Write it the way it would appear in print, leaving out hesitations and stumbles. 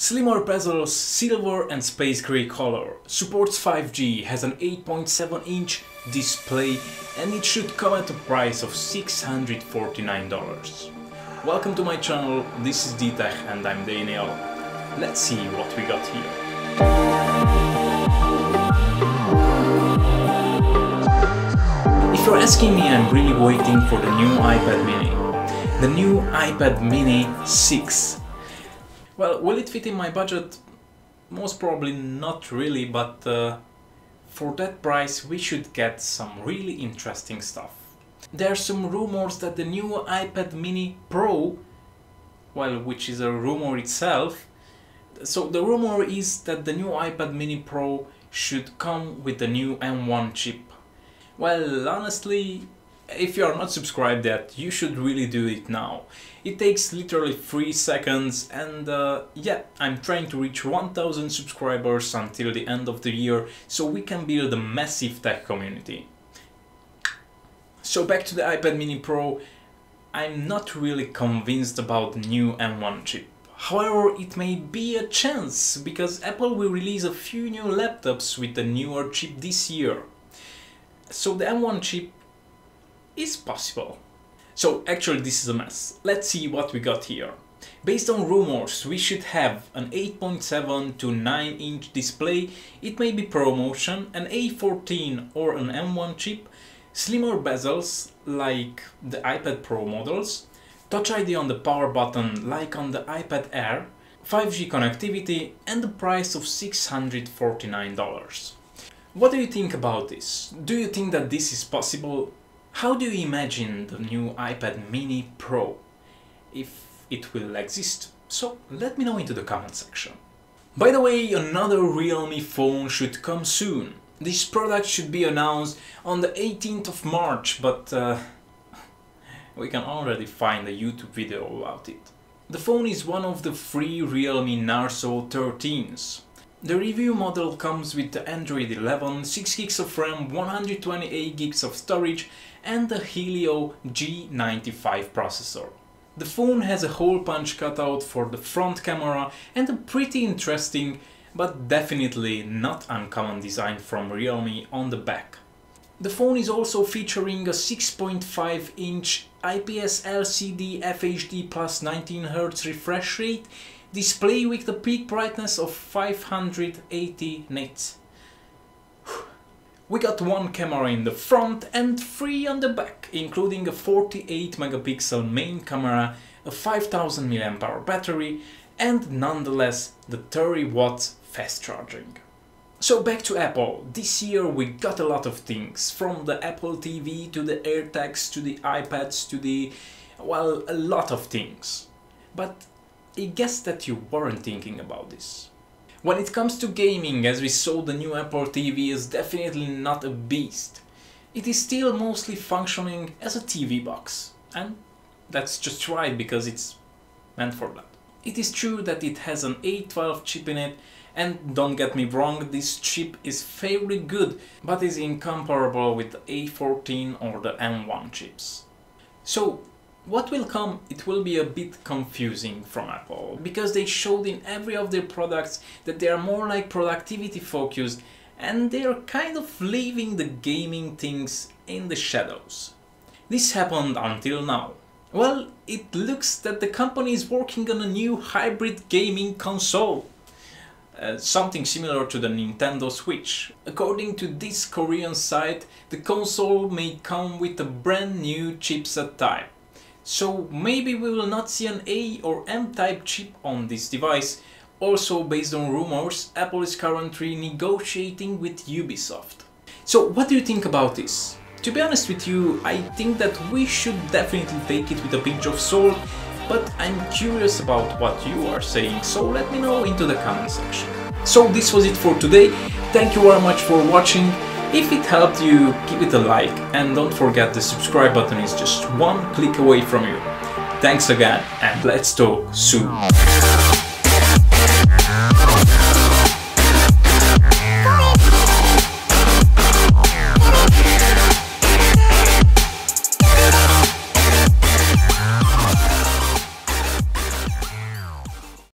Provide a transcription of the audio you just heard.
Slimmer bezels, silver and space grey color, supports 5G, has an 8.7-inch display and it should come at a price of $649. Welcome to my channel, this is D-Tech and I'm Daniel. Let's see what we got here. If you're asking me, I'm really waiting for the new iPad mini. The new iPad mini 6. Well, will it fit in my budget? Most probably not really, but for that price we should get some really interesting stuff. There are some rumors that the new iPad mini Pro, well, which is a rumor itself, so the rumor is that the new iPad mini Pro should come with the new M1 chip. Well, honestly, if you are not subscribed yet, you should really do it now. It takes literally 3 seconds and yeah, I'm trying to reach 1000 subscribers until the end of the year so we can build a massive tech community. So back to the iPad mini Pro, I'm not really convinced about the new M1 chip. However, it may be a chance because Apple will release a few new laptops with the newer chip this year. So the M1 chip is possible. So actually this is a mess. Let's see what we got here. Based on rumors, we should have an 8.7 to 9-inch display, it may be ProMotion, an A14 or an M1 chip, slimmer bezels like the iPad Pro models, Touch ID on the power button like on the iPad Air, 5G connectivity and the price of $649. What do you think about this? Do you think that this is possible? How do you imagine the new iPad mini Pro, if it will exist? So let me know into the comment section. By the way, another Realme phone should come soon. This product should be announced on the 18th of March, but we can already find a YouTube video about it. The phone is one of the free Realme Narzo 13s. The review model comes with the Android 11, 6 GB of RAM, 128 GB of storage and the Helio G95 processor. The phone has a hole punch cutout for the front camera and a pretty interesting but definitely not uncommon design from Realme on the back. The phone is also featuring a 6.5-inch IPS LCD FHD plus 19Hz refresh rate display with a peak brightness of 580 nits. We got one camera in the front and 3 on the back, including a 48 megapixel main camera, a 5000 mAh battery and nonetheless the 30 watts fast charging. So back to Apple. This year we got a lot of things, from the Apple TV to the AirTags to the iPads to the, well, a lot of things. But I guess that you weren't thinking about this. When it comes to gaming, as we saw, the new Apple TV is definitely not a beast. It is still mostly functioning as a TV box, and that's just right because it's meant for that. It is true that it has an A12 chip in it, and don't get me wrong, this chip is fairly good, but is incomparable with the A14 or the M1 chips. So what will come, it will be a bit confusing from Apple, because they showed in every of their products that they are more like productivity focused and they are kind of leaving the gaming things in the shadows. This happened until now. Well, it looks that the company is working on a new hybrid gaming console. Something similar to the Nintendo Switch. According to this Korean site, the console may come with a brand new chipset type. So maybe we will not see an A or M type chip on this device. Also, based on rumors, Apple is currently negotiating with Ubisoft. So what do you think about this? To be honest with you, I think that we should definitely take it with a pinch of salt, but I'm curious about what you are saying, so let me know into the comment section. So this was it for today. Thank you very much for watching. If it helped you, give it a like and don't forget the subscribe button is just one click away from you. Thanks again and let's talk soon.